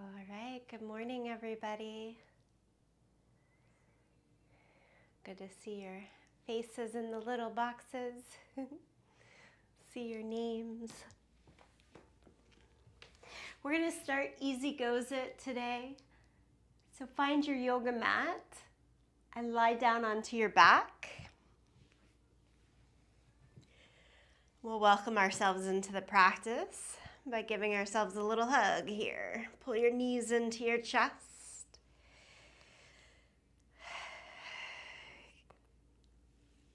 All right, good morning, everybody. Good to see your faces in the little boxes. See your names. We're going to start Easy Goes It today. So find your yoga mat and lie down onto your back. We'll welcome ourselves into the practice by giving ourselves a little hug here. Pull your knees into your chest.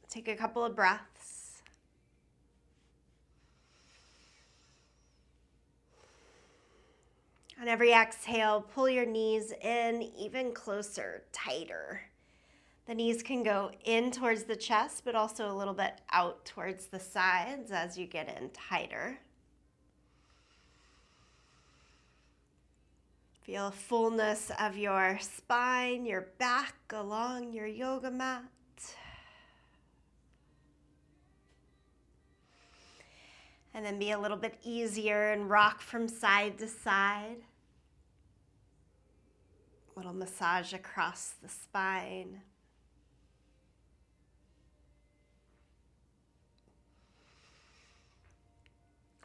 Take a couple of breaths. On every exhale, pull your knees in even closer, tighter. The knees can go in towards the chest, but also a little bit out towards the sides as you get in tighter. Feel fullness of your spine, your back along your yoga mat. And then be a little bit easier and rock from side to side. Little massage across the spine.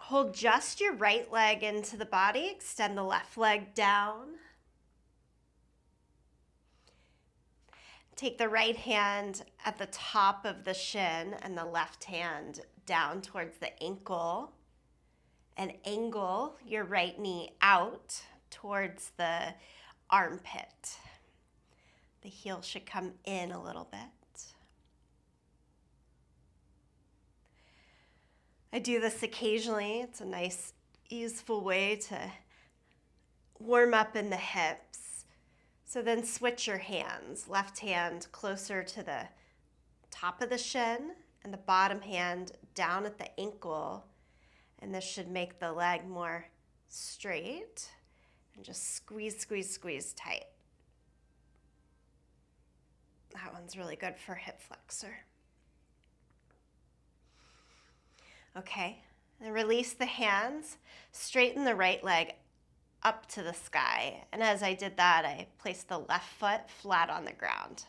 Hold just your right leg into the body. Extend the left leg down. Take the right hand at the top of the shin and the left hand down towards the ankle. And angle your right knee out towards the armpit. The heel should come in a little bit. I do this occasionally. It's a nice, easeful way to warm up in the hips. So then switch your hands. Left hand closer to the top of the shin and the bottom hand down at the ankle. And this should make the leg more straight. And just squeeze, squeeze, squeeze tight. That one's really good for hip flexor. Okay, and release the hands. Straighten the right leg up to the sky. And as I did that, I placed the left foot flat on the ground.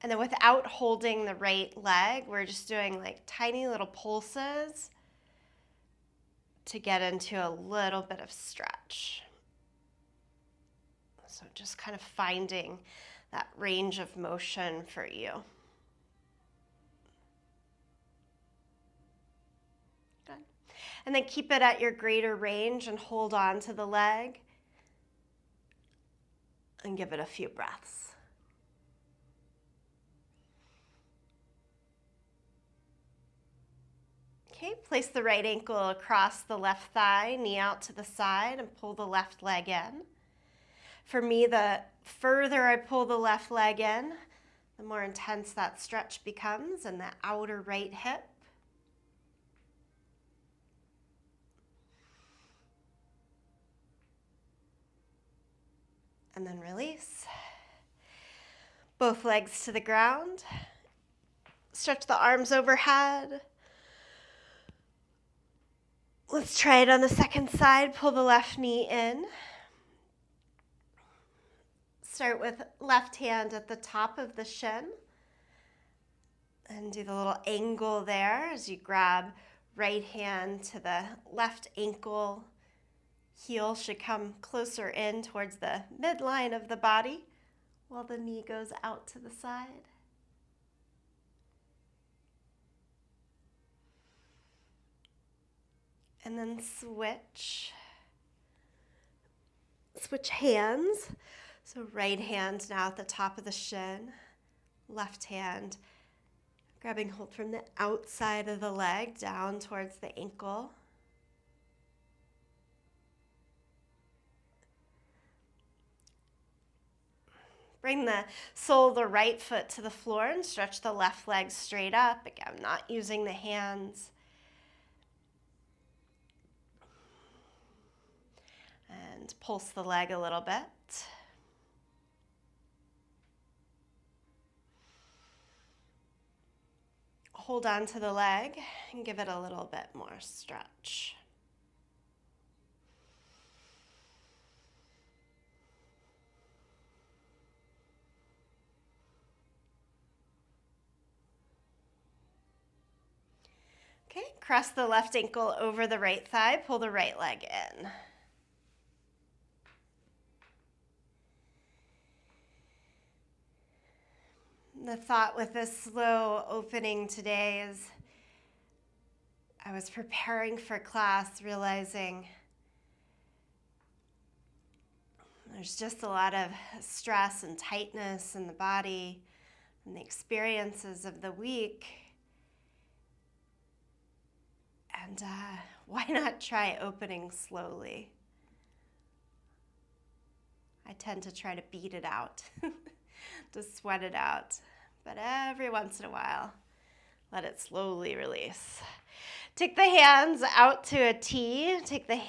And then without holding the right leg, we're just doing like tiny little pulses to get into a little bit of stretch. So just kind of finding that range of motion for you. Good. And then keep it at your greater range and hold on to the leg and give it a few breaths. Okay, place the right ankle across the left thigh, knee out to the side, and pull the left leg in. For me, the further I pull the left leg in, the more intense that stretch becomes in the outer right hip. And then release. Both legs to the ground. Stretch the arms overhead. Let's try it on the second side. Pull the left knee in. Start with left hand at the top of the shin. And do the little angle there as you grab right hand to the left ankle. Heel should come closer in towards the midline of the body while the knee goes out to the side. And then switch hands. So right hand now at the top of the shin, left hand grabbing hold from the outside of the leg down towards the ankle. Bring the sole of the right foot to the floor and stretch the left leg straight up. Again, not using the hands. And pulse the leg a little bit. Hold on to the leg and give it a little bit more stretch. Cross the left ankle over the right thigh, pull the right leg in. The thought with this slow opening today is I was preparing for class, realizing there's just a lot of stress and tightness in the body and the experiences of the week. And why not try opening slowly? I tend to try to beat it out, to sweat it out. But every once in a while, let it slowly release. Take the hands out to a T. Take the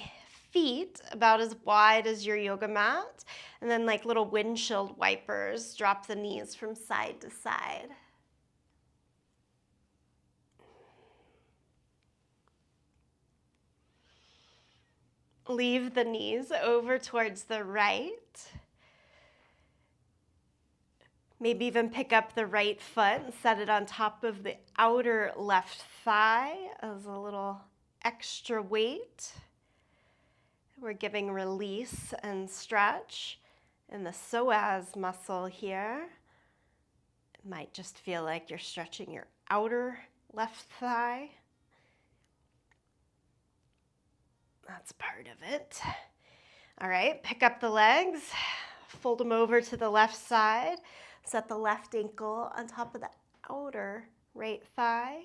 feet about as wide as your yoga mat. And then like little windshield wipers, drop the knees from side to side. Leave the knees over towards the right. Maybe even pick up the right foot and set it on top of the outer left thigh as a little extra weight. We're giving release and stretch in the psoas muscle here. It might just feel like you're stretching your outer left thigh. That's part of it. All right, pick up the legs, fold them over to the left side. Set the left ankle on top of the outer right thigh.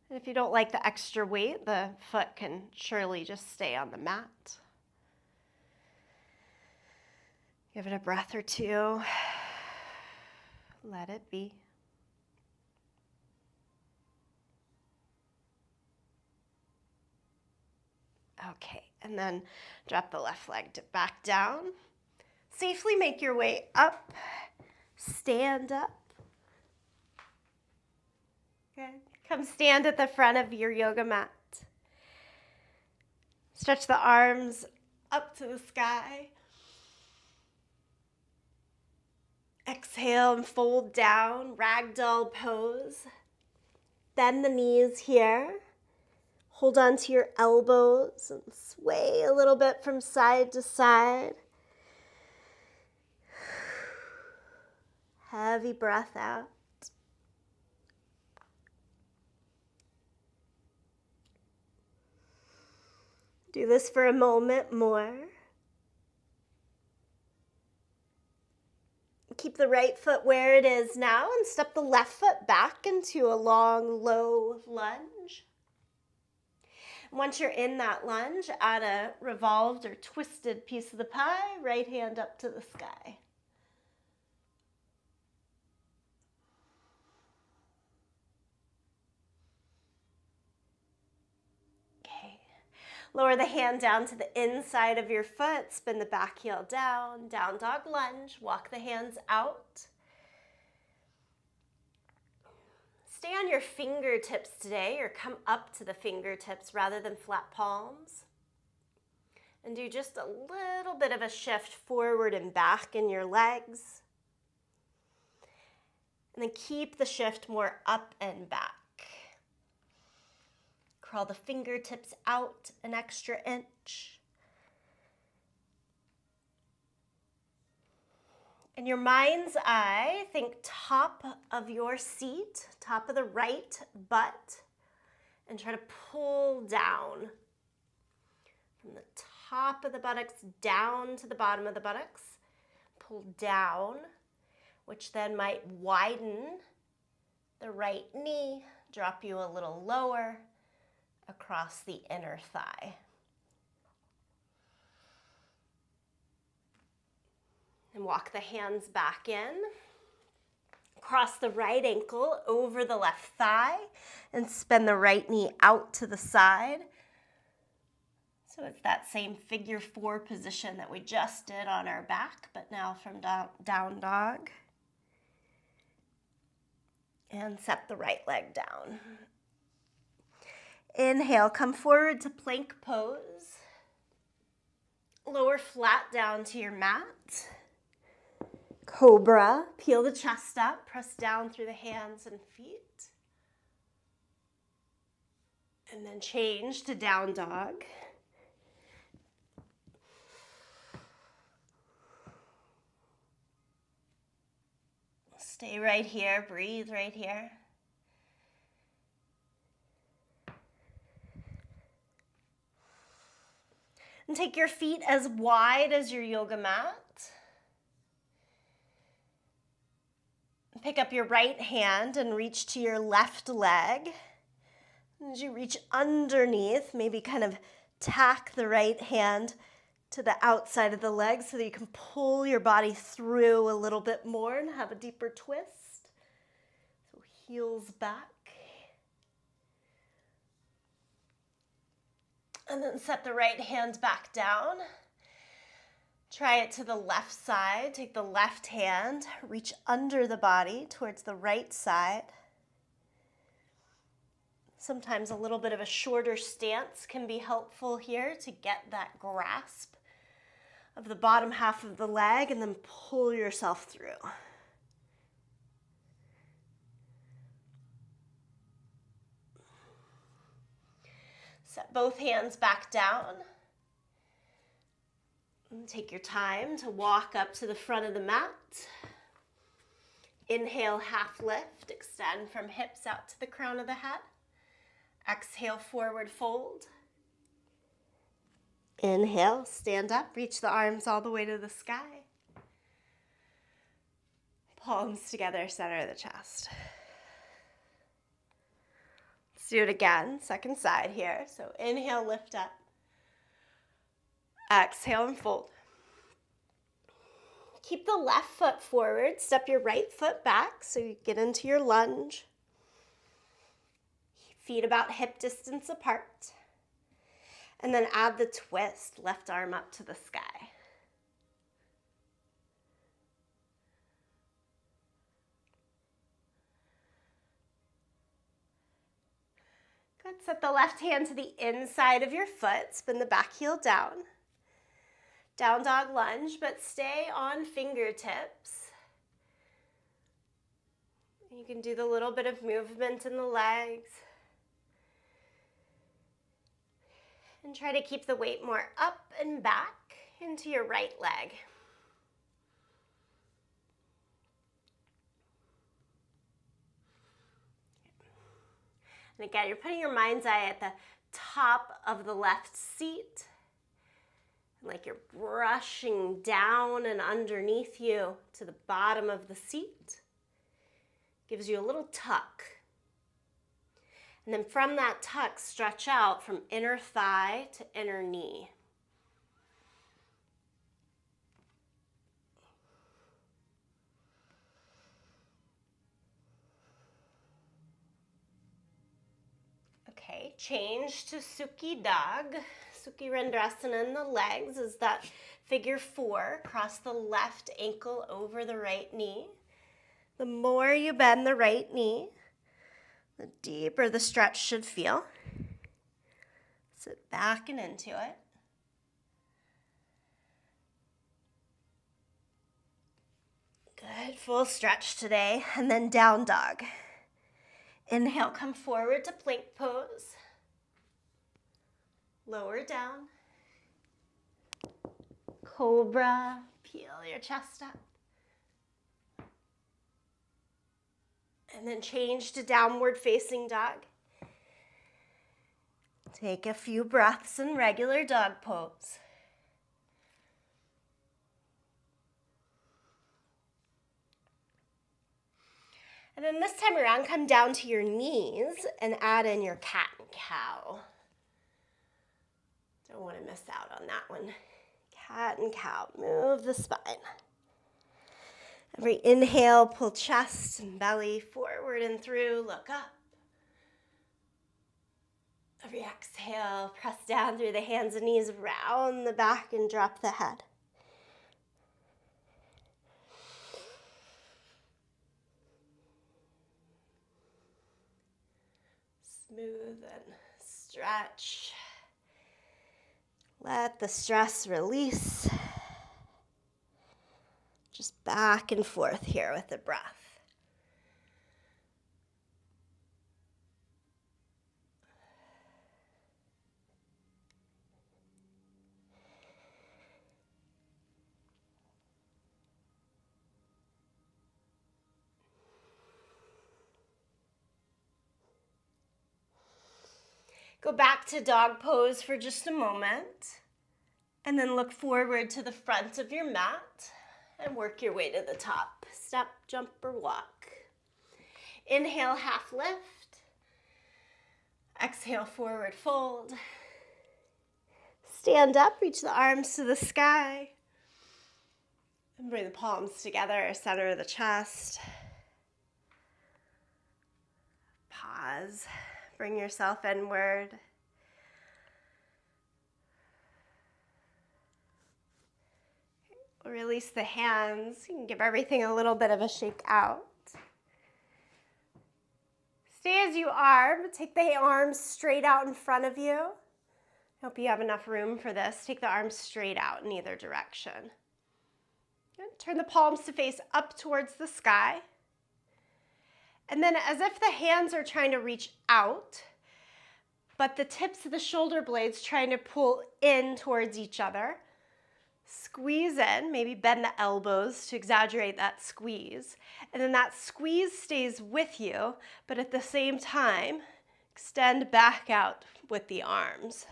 And if you don't like the extra weight, the foot can surely just stay on the mat. Give it a breath or two. Let it be. Okay, and then drop the left leg back down. Safely make your way up. Stand up. Good. Come stand at the front of your yoga mat. Stretch the arms up to the sky. Exhale and fold down, ragdoll pose. Bend the knees here. Hold on to your elbows and sway a little bit from side to side. Heavy breath out. Do this for a moment more. Keep the right foot where it is now and step the left foot back into a long, low lunge. Once you're in that lunge, add a revolved or twisted piece of the pie, right hand up to the sky. Lower the hand down to the inside of your foot. Spin the back heel down. Down dog lunge. Walk the hands out. Stay on your fingertips today, or come up to the fingertips rather than flat palms. And do just a little bit of a shift forward and back in your legs. And then keep the shift more up and back. Crawl the fingertips out an extra inch. In your mind's eye, think top of your seat, top of the right butt, and try to pull down from the top of the buttocks down to the bottom of the buttocks. Pull down, which then might widen the right knee, drop you a little lower across the inner thigh. And walk the hands back in. Cross the right ankle over the left thigh and spin the right knee out to the side. So it's that same figure four position that we just did on our back, but now from down dog. And set the right leg down. Inhale, come forward to plank pose. Lower flat down to your mat. Cobra, peel the chest up, press down through the hands and feet. And then change to down dog. Stay right here, breathe right here. And take your feet as wide as your yoga mat. Pick up your right hand and reach to your left leg. As you reach underneath, maybe kind of tack the right hand to the outside of the leg so that you can pull your body through a little bit more and have a deeper twist. So heels back. And then set the right hand back down. Try it to the left side. Take the left hand, reach under the body towards the right side. Sometimes a little bit of a shorter stance can be helpful here to get that grasp of the bottom half of the leg and then pull yourself through. Set both hands back down. And take your time to walk up to the front of the mat. Inhale, half lift, extend from hips out to the crown of the head. Exhale, forward fold. Inhale, stand up, reach the arms all the way to the sky. Palms together, center of the chest. Let's do it again, second side here. So inhale, lift up. Exhale and fold. Keep the left foot forward, step your right foot back so you get into your lunge. Feet about hip distance apart. And then add the twist, left arm up to the sky. Good, set the left hand to the inside of your foot, spin the back heel down. Down dog lunge, but stay on fingertips. You can do the little bit of movement in the legs. And try to keep the weight more up and back into your right leg. And again, you're putting your mind's eye at the top of the left seat. Like you're brushing down and underneath you to the bottom of the seat. Gives you a little tuck. And then from that tuck, stretch out from inner thigh to inner knee. Okay, change to Sukhi Dog. Sukhi Rendrasana in the legs is that figure 4. Cross the left ankle over the right knee. The more you bend the right knee, the deeper the stretch should feel. Sit back and into it. Good, full stretch today. And then down dog. Inhale, come forward to plank pose. Lower down. Cobra, peel your chest up. And then change to downward facing dog. Take a few breaths in regular dog pose. And then this time around, come down to your knees and add in your cat and cow. Don't want to miss out on that one. Cat and cow, move the spine. Every inhale, pull chest and belly forward and through, look up. Every exhale, press down through the hands and knees, round the back and drop the head. Smooth and stretch. Let the stress release. Just back and forth here with the breath. Go back to dog pose for just a moment, and then look forward to the front of your mat and work your way to the top. Step, jump, or walk. Inhale, half lift. Exhale, forward fold. Stand up, reach the arms to the sky. And bring the palms together, center of the chest. Pause. Bring yourself inward. Release the hands. You can give everything a little bit of a shake out. Stay as you are, but take the arms straight out in front of you. I hope you have enough room for this. Take the arms straight out in either direction. Good. Turn the palms to face up towards the sky. And then as if the hands are trying to reach out, but the tips of the shoulder blades trying to pull in towards each other. Squeeze in, maybe bend the elbows to exaggerate that squeeze. And then that squeeze stays with you, but at the same time, extend back out with the arms.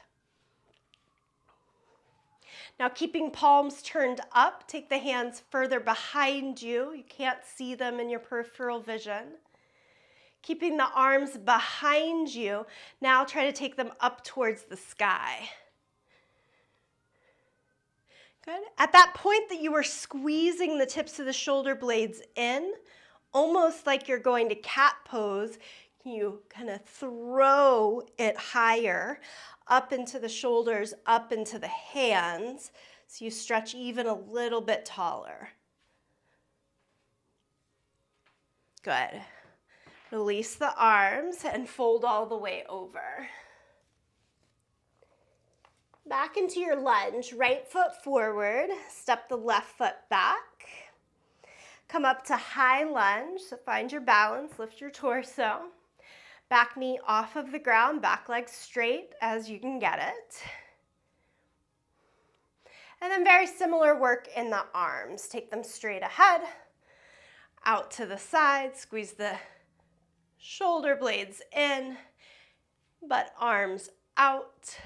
Now keeping palms turned up, take the hands further behind you. You can't see them in your peripheral vision. Keeping the arms behind you, now try to take them up towards the sky. Good. At that point that you were squeezing the tips of the shoulder blades in, almost like you're going to cat pose, you kind of throw it higher, up into the shoulders, up into the hands, so you stretch even a little bit taller. Good. Release the arms and fold all the way over. Back into your lunge, right foot forward, step the left foot back. Come up to high lunge, so find your balance, lift your torso. Back knee off of the ground, back leg straight as you can get it. And then very similar work in the arms. Take them straight ahead, out to the side, squeeze the shoulder blades in, but arms out.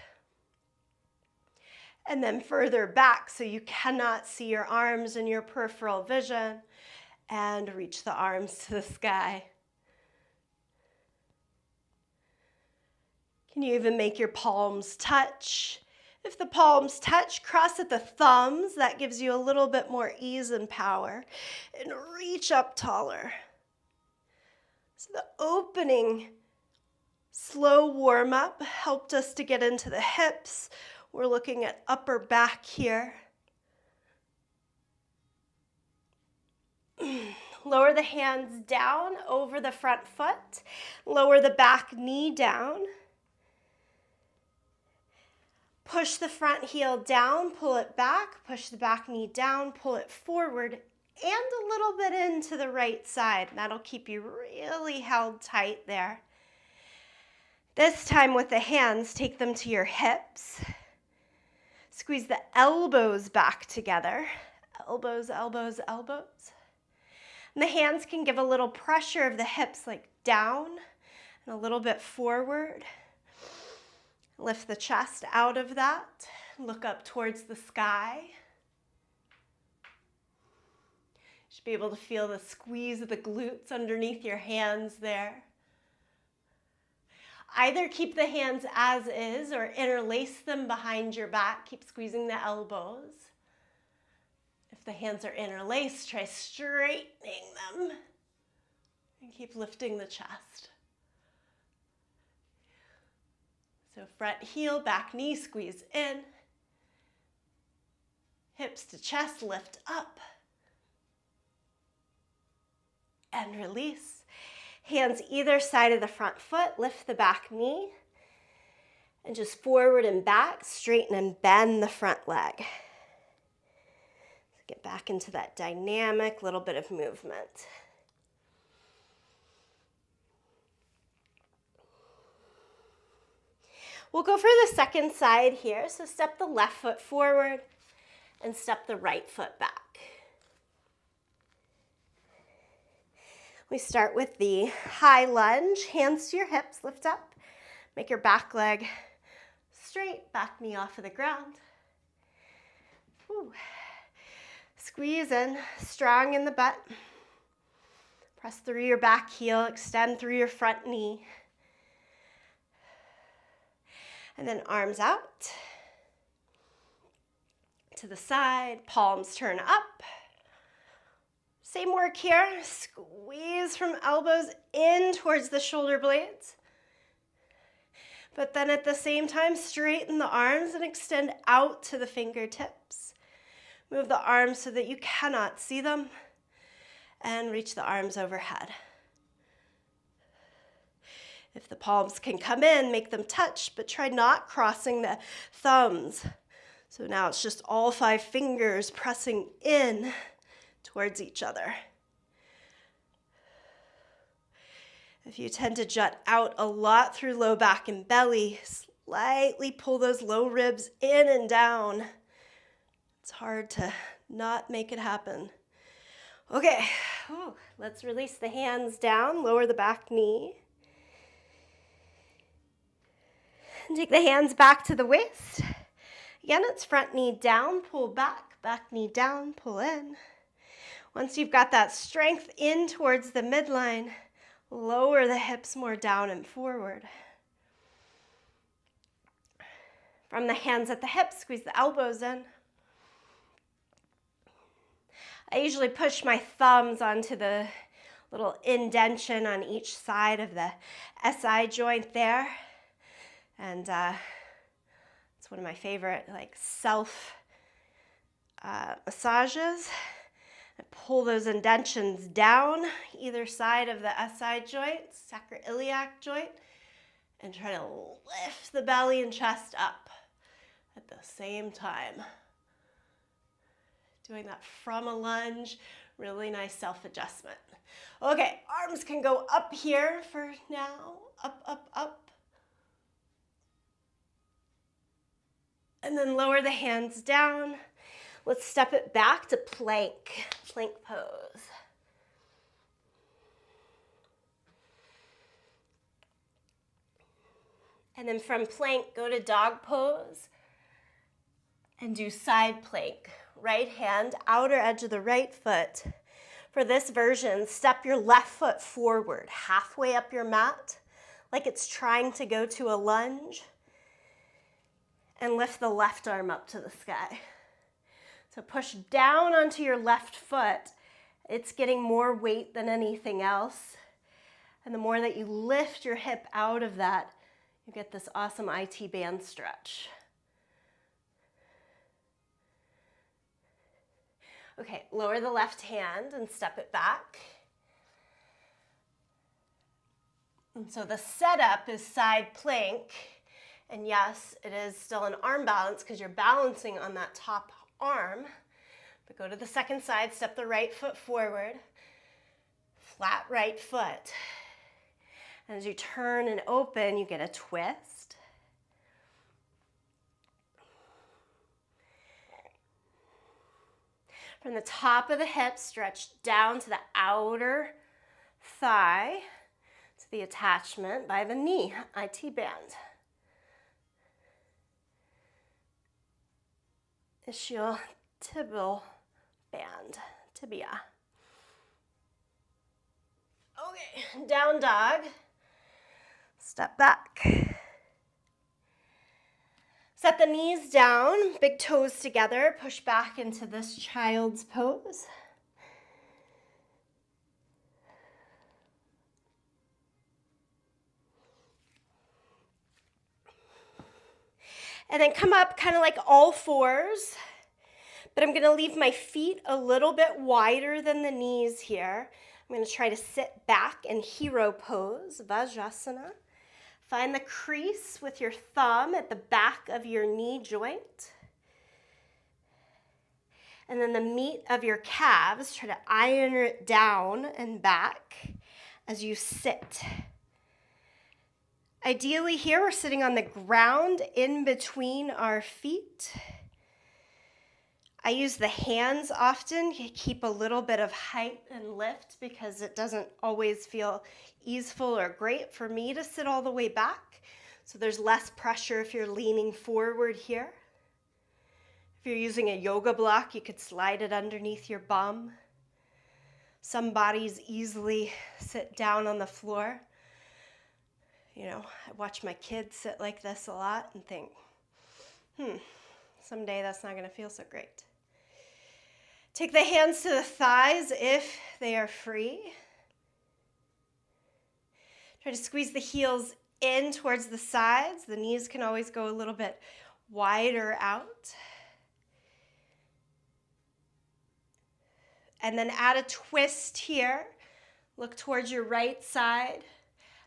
And then further back so you cannot see your arms in your peripheral vision, and reach the arms to the sky. Can you even make your palms touch? If the palms touch, cross at the thumbs. That gives you a little bit more ease and power. And reach up taller. So the opening slow warm up helped us to get into the hips. We're looking at upper back here. Lower the hands down over the front foot. Lower the back knee down. Push the front heel down, pull it back. Push the back knee down, pull it forward, and a little bit into the right side. That'll keep you really held tight there. This time with the hands, take them to your hips. Squeeze the elbows back together. Elbows, elbows, elbows. And the hands can give a little pressure of the hips, like down and a little bit forward. Lift the chest out of that. Look up towards the sky. You should be able to feel the squeeze of the glutes underneath your hands there. Either keep the hands as is or interlace them behind your back. Keep squeezing the elbows. If the hands are interlaced, try straightening them and keep lifting the chest. So front heel, back knee, squeeze in. Hips to chest, lift up. And release. Hands either side of the front foot, lift the back knee. And just forward and back, straighten and bend the front leg. Get back into that dynamic little bit of movement. We'll go for the second side here. So step the left foot forward and step the right foot back. We start with the high lunge, hands to your hips, lift up. Make your back leg straight, back knee off of the ground. Ooh. Squeeze in, strong in the butt. Press through your back heel, extend through your front knee. And then arms out to the side, palms turn up. Same work here, squeeze from elbows in towards the shoulder blades. But then at the same time, straighten the arms and extend out to the fingertips. Move the arms so that you cannot see them and reach the arms overhead. If the palms can come in, make them touch, but try not crossing the thumbs. So now it's just all 5 fingers pressing in towards each other. If you tend to jut out a lot through low back and belly, slightly pull those low ribs in and down. It's hard to not make it happen. Okay, let's release the hands down, lower the back knee. And take the hands back to the waist. Again, it's front knee down, pull back, back knee down, pull in. Once you've got that strength in towards the midline, lower the hips more down and forward. From the hands at the hips, squeeze the elbows in. I usually push my thumbs onto the little indentation on each side of the SI joint there. And it's one of my favorite self massages. I pull those indentions down either side of the SI joint, sacroiliac joint, and try to lift the belly and chest up at the same time. Doing that from a lunge, really nice self-adjustment. Okay, arms can go up here for now, up, up, up. And then lower the hands down. Let's step it back to plank pose. And then from plank, go to dog pose and do side plank. Right hand, outer edge of the right foot. For this version, step your left foot forward, halfway up your mat, like it's trying to go to a lunge, and lift the left arm up to the sky. So push down onto your left foot. It's getting more weight than anything else. And the more that you lift your hip out of that, you get this awesome IT band stretch. Okay, lower the left hand and step it back. And so the setup is side plank. And yes, it is still an arm balance because you're balancing on that top arm. But go to the second side, step the right foot forward, flat right foot. And as you turn and open, you get a twist. From the top of the hip, stretch down to the outer thigh, to the attachment by the knee, IT band. Ischial-tibial band, tibia. Okay, down dog. Step back. Set the knees down, big toes together, push back into this child's pose. And then come up kind of like all fours, but I'm gonna leave my feet a little bit wider than the knees here. I'm gonna try to sit back in hero pose, Vajrasana. Find the crease with your thumb at the back of your knee joint. And then the meat of your calves, try to iron it down and back as you sit. Ideally here, we're sitting on the ground in between our feet. I use the hands often to keep a little bit of height and lift because it doesn't always feel easeful or great for me to sit all the way back. So there's less pressure if you're leaning forward here. If you're using a yoga block, you could slide it underneath your bum. Some bodies easily sit down on the floor. You know, I watch my kids sit like this a lot and think, someday that's not going to feel so great. Take the hands to the thighs if they are free. Try to squeeze the heels in towards the sides. The knees can always go a little bit wider out. And then add a twist here. Look towards your right side.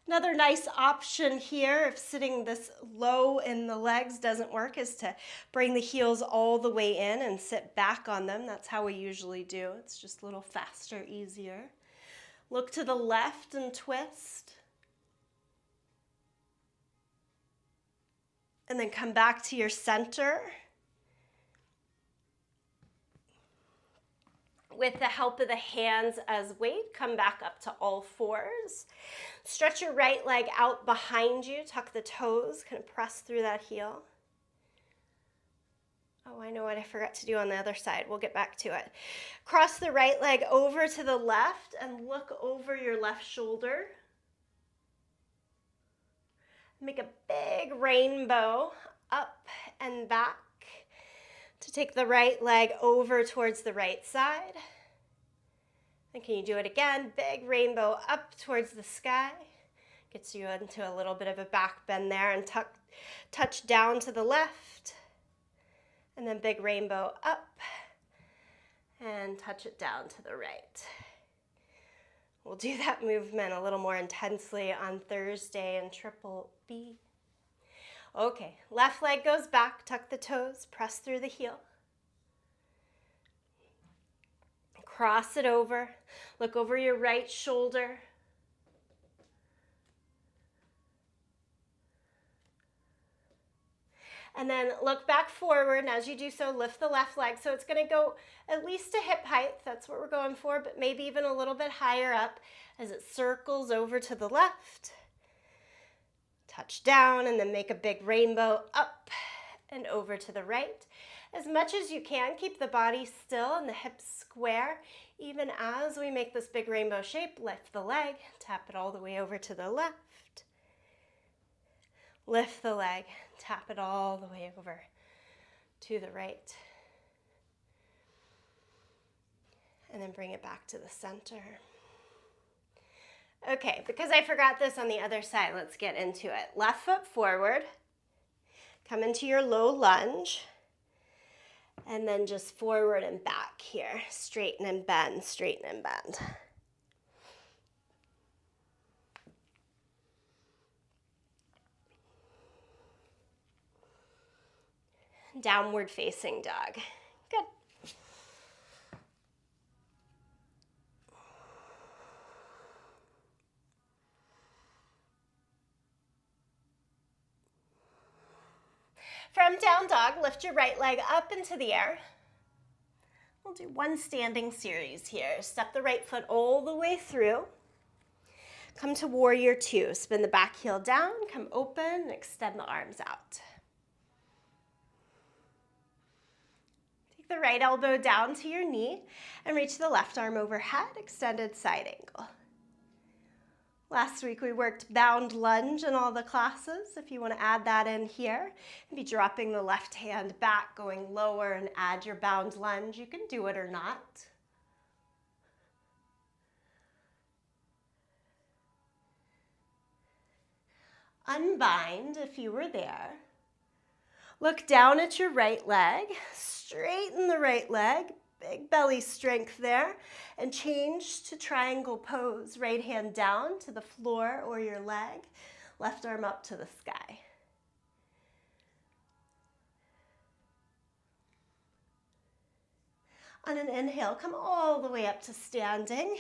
Another nice option here, if sitting this low in the legs doesn't work, is to bring the heels all the way in and sit back on them. That's how we usually do. It's just a little faster, easier. Look to the left and twist. And then come back to your center. With the help of the hands as weight, come back up to all fours. Stretch your right leg out behind you. Tuck the toes, kind of press through that heel. Oh, I know what I forgot to do on the other side. We'll get back to it. Cross the right leg over to the left and look over your left shoulder. Make a big rainbow up and back to take the right leg over towards the right side. And can you do it again? Big rainbow up towards the sky. Gets you into a little bit of a back bend there, and touch down to the left. And then big rainbow up and touch it down to the right. We'll do that movement a little more intensely on Thursday in Triple B. Okay, left leg goes back, tuck the toes, press through the heel. Cross it over, look over your right shoulder. And then look back forward, and as you do so, lift the left leg. So it's gonna go at least to hip height, that's what we're going for, but maybe even a little bit higher up as it circles over to the left. Touch down and then make a big rainbow up and over to the right. As much as you can, keep the body still and the hips square. Even as we make this big rainbow shape, lift the leg, tap it all the way over to the left. Lift the leg, tap it all the way over to the right. And then bring it back to the center. Okay, because I forgot this on the other side, let's get into it. Left foot forward, come into your low lunge, and then just forward and back here. Straighten and bend, straighten and bend. Downward facing dog. Good. From down dog, lift your right leg up into the air. We'll do one standing series here. Step the right foot all the way through. Come to warrior two. Spin the back heel down, come open, and extend the arms out. Take the right elbow down to your knee and reach the left arm overhead, extended side angle. Last week we worked bound lunge in all the classes. If you want to add that in here, and be dropping the left hand back, going lower and add your bound lunge. You can do it or not. Unbind if you were there. Look down at your right leg, straighten the right leg, big belly strength there, and change to triangle pose. Right hand down to the floor or your leg, left arm up to the sky. On an inhale, come all the way up to standing.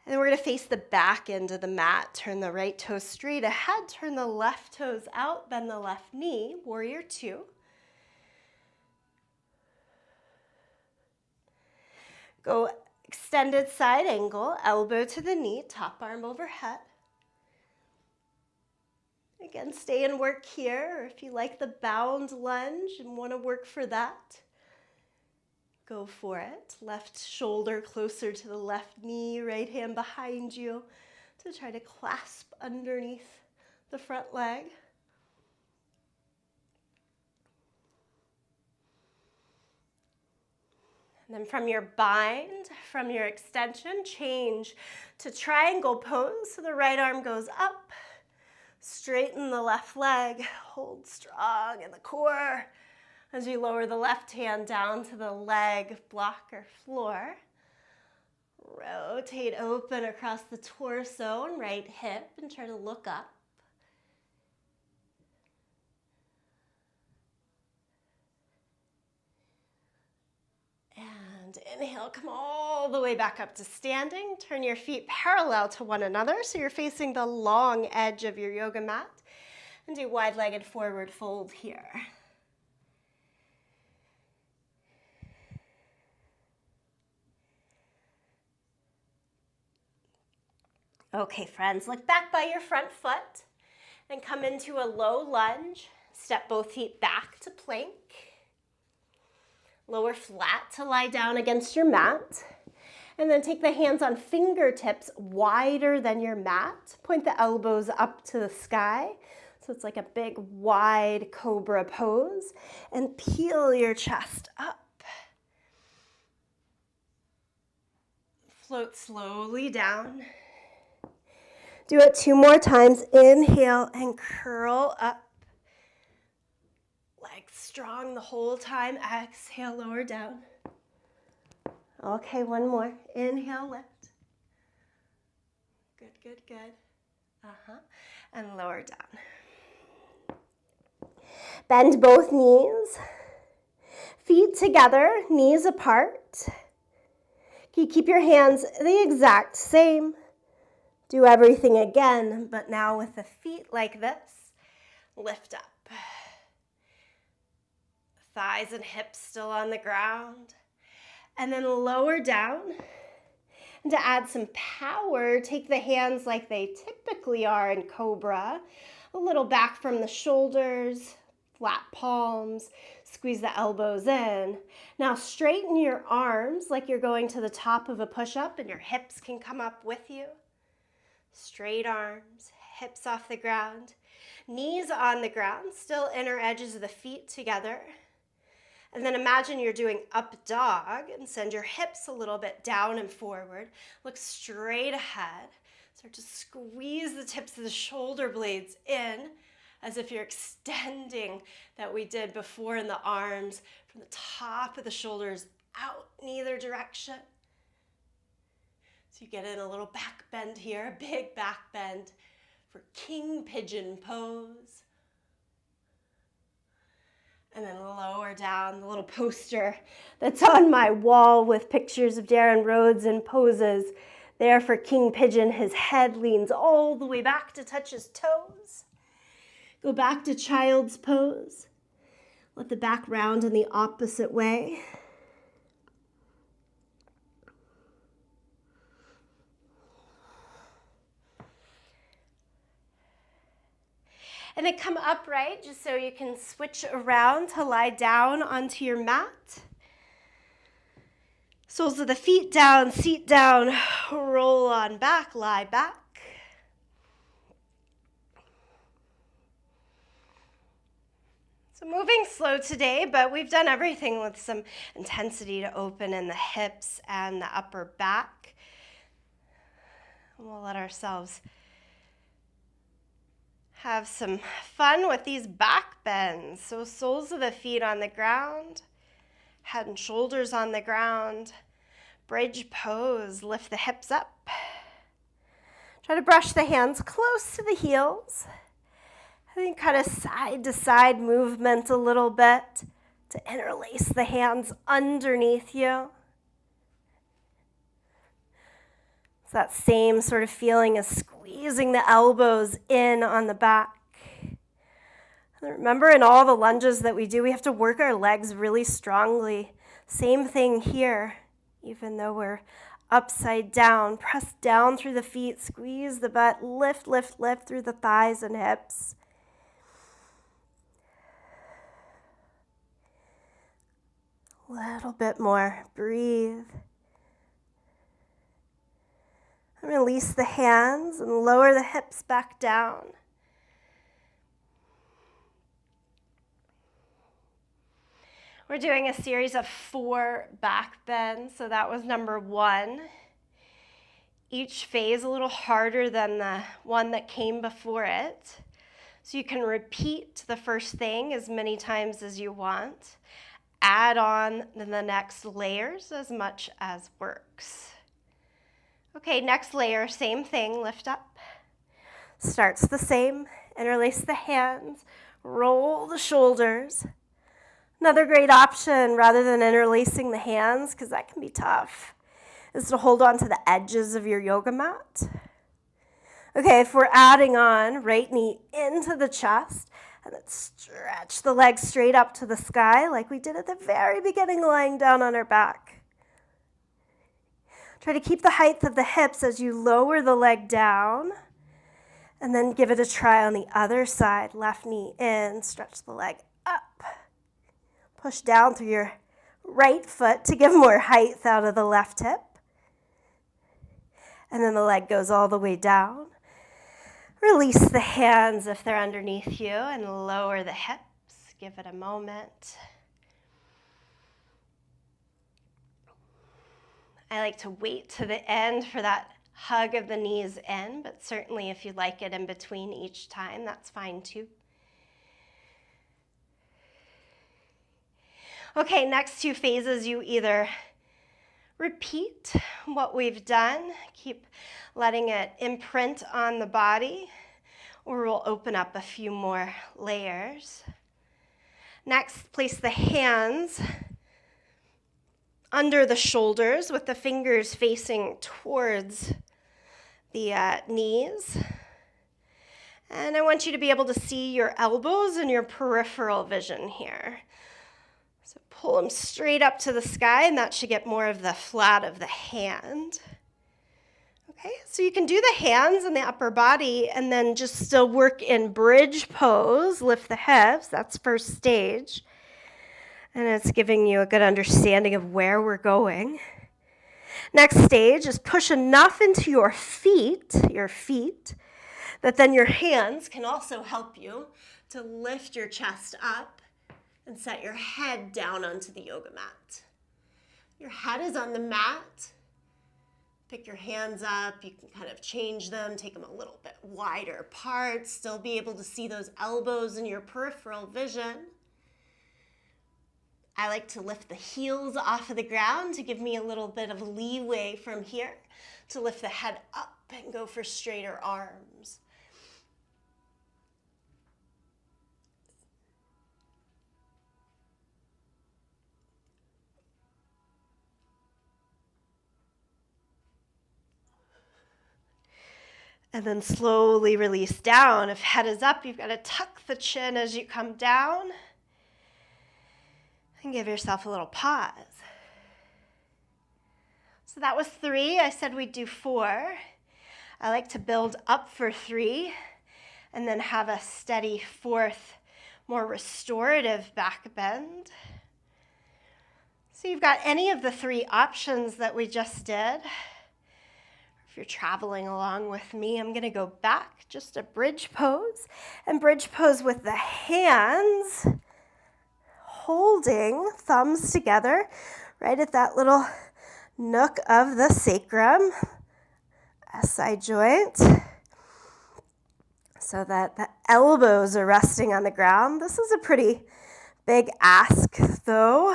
And then we're going to face the back end of the mat. Turn the right toe straight ahead, turn the left toes out, bend the left knee, warrior two. Go extended side angle, elbow to the knee, top arm overhead. And again, stay and work here. Or if you like the bound lunge and want to work for that, go for it. Left shoulder closer to the left knee, right hand behind you to try to clasp underneath the front leg. And then from your bind, from your extension, change to triangle pose. So the right arm goes up, straighten the left leg, hold strong in the core as you lower the left hand down to the leg block or floor. Rotate open across the torso and right hip and try to look up. And inhale, come all the way back up to standing. Turn your feet parallel to one another so you're facing the long edge of your yoga mat. And do wide-legged forward fold here. Okay, friends, look back by your front foot and come into a low lunge. Step both feet back to plank. Lower flat to lie down against your mat. And then take the hands on fingertips wider than your mat. Point the elbows up to the sky. So it's like a big wide cobra pose. And peel your chest up. Float slowly down. Do it 2 more times. Inhale and curl up. Legs strong the whole time. Exhale, lower down. Okay, 1 more. Inhale, lift. Good, good, good. And lower down. Bend both knees. Feet together, knees apart. You keep your hands the exact same. Do everything again, but now with the feet like this. Lift up. Thighs and hips still on the ground. And then lower down. And to add some power, take the hands like they typically are in Cobra. A little back from the shoulders, flat palms, squeeze the elbows in. Now straighten your arms like you're going to the top of a push-up and your hips can come up with you. Straight arms, hips off the ground, knees on the ground, still inner edges of the feet together. And then imagine you're doing up dog and send your hips a little bit down and forward. Look straight ahead. Start to squeeze the tips of the shoulder blades in as if you're extending that we did before in the arms from the top of the shoulders out in either direction. So you get in a little back bend here, a big back bend for king pigeon pose. And then lower down the little poster that's on my wall with pictures of Darren Rhodes in poses. There for king pigeon, his head leans all the way back to touch his toes. Go back to child's pose. Let the back round in the opposite way. And then come upright just so you can switch around to lie down onto your mat. Soles of the feet down, seat down, roll on back, lie back. So moving slow today, but we've done everything with some intensity to open in the hips and the upper back. And we'll let ourselves have some fun with these back bends. So soles of the feet on the ground, head and shoulders on the ground. Bridge pose, lift the hips up. Try to brush the hands close to the heels. And then kind of side to side movement a little bit to interlace the hands underneath you. It's that same sort of feeling as squeezing the elbows in on the back. And remember, in all the lunges that we do, we have to work our legs really strongly. Same thing here. Even though we're upside down, press down through the feet, squeeze the butt, lift, lift, lift through the thighs and hips. A little bit more. Breathe. And release the hands and lower the hips back down. We're doing a series of 4 back bends, so that was number 1. Each phase a little harder than the one that came before it. So you can repeat the first thing as many times as you want. Add on the next layers as much as works. Okay, next layer, same thing, lift up. Starts the same, interlace the hands, roll the shoulders. Another great option, rather than interlacing the hands, because that can be tough, is to hold on to the edges of your yoga mat. Okay, if we're adding on, right knee into the chest, and then stretch the legs straight up to the sky like we did at the very beginning, lying down on our back. Try to keep the height of the hips as you lower the leg down, and then give it a try on the other side. Left knee in, stretch the leg up. Push down through your right foot to give more height out of the left hip. And then the leg goes all the way down. Release the hands if they're underneath you and lower the hips. Give it a moment. I like to wait to the end for that hug of the knees in, but certainly if you like it in between each time, that's fine too. Okay, next 2 phases, you either repeat what we've done, keep letting it imprint on the body, or we'll open up a few more layers. Next, place the hands under the shoulders with the fingers facing towards the knees. And I want you to be able to see your elbows and your peripheral vision here. So pull them straight up to the sky, and that should get more of the flat of the hand. Okay, so you can do the hands and the upper body and then just still work in bridge pose, lift the hips, that's first stage. And it's giving you a good understanding of where we're going. Next stage is push enough into your feet, that then your hands can also help you to lift your chest up and set your head down onto the yoga mat. Your head is on the mat. Pick your hands up. You can kind of change them, take them a little bit wider apart, still be able to see those elbows in your peripheral vision. I like to lift the heels off of the ground to give me a little bit of leeway from here to lift the head up and go for straighter arms. And then slowly release down. If head is up, you've got to tuck the chin as you come down. And give yourself a little pause. So that was 3. I said we'd do 4. I like to build up for 3 and then have a steady 4th, more restorative back bend. So you've got any of the 3 options that we just did. If you're traveling along with me, I'm going to go back, just a bridge pose, and bridge pose with the hands holding thumbs together right at that little nook of the sacrum, SI joint, so that the elbows are resting on the ground. This is a pretty big ask, though.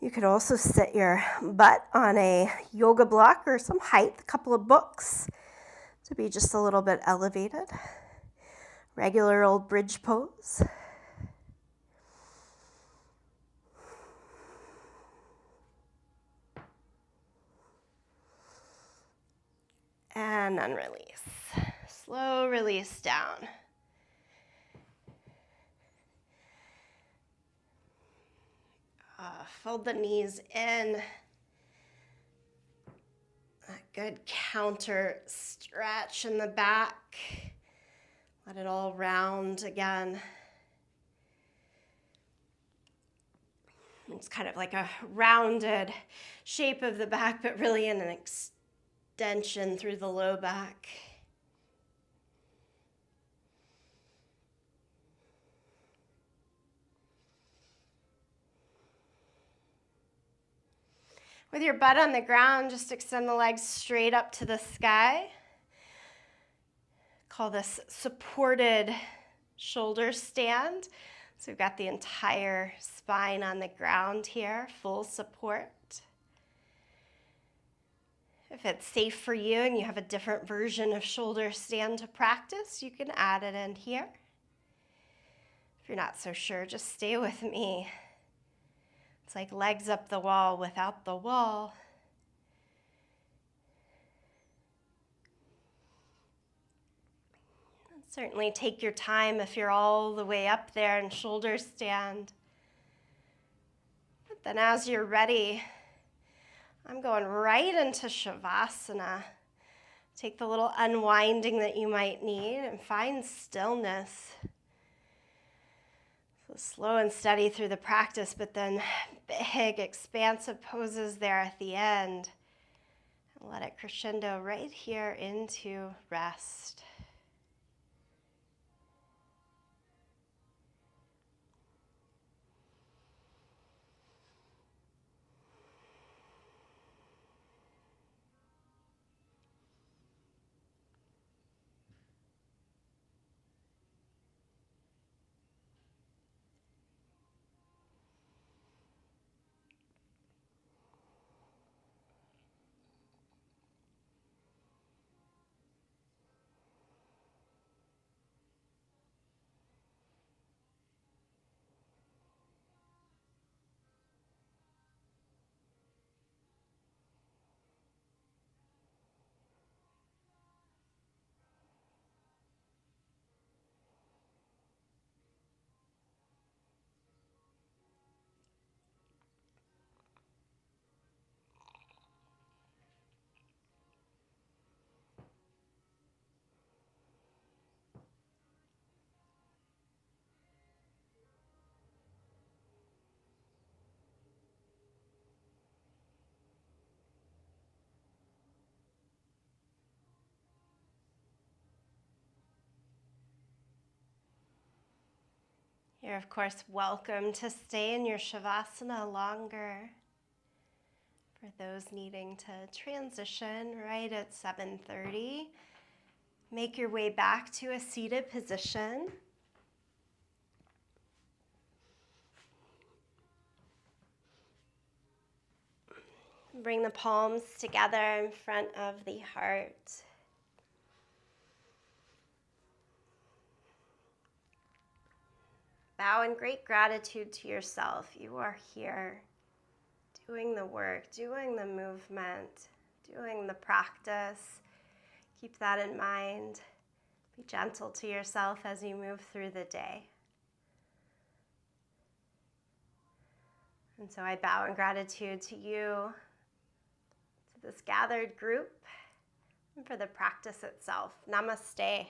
You could also sit your butt on a yoga block or some height, a couple of books to be just a little bit elevated. Regular old bridge pose. And then release. Slow release down. Fold the knees in. A good counter stretch in the back. Let it all round again. And It's kind of like a rounded shape of the back, but really an extension through the low back. With your butt on the ground, just extend the legs straight up to the sky. Call this supported shoulder stand. So we've got the entire spine on the ground here, full support. If it's safe for you and you have a different version of shoulder stand to practice, you can add it in here. If you're not so sure, just stay with me. It's like legs up the wall without the wall. Certainly take your time if you're all the way up there in shoulder stand. But then as you're ready, I'm going right into Shavasana. Take the little unwinding that you might need and find stillness. So slow and steady through the practice, but then big expansive poses there at the end. And let it crescendo right here into rest. You're, of course, welcome to stay in your Shavasana longer. For those needing to transition right at 7:30, make your way back to a seated position. Bring the palms together in front of the heart. Bow in great gratitude to yourself. You are here, doing the work, doing the movement, doing the practice. Keep that in mind. Be gentle to yourself as you move through the day. And so I bow in gratitude to you, to this gathered group, and for the practice itself. Namaste.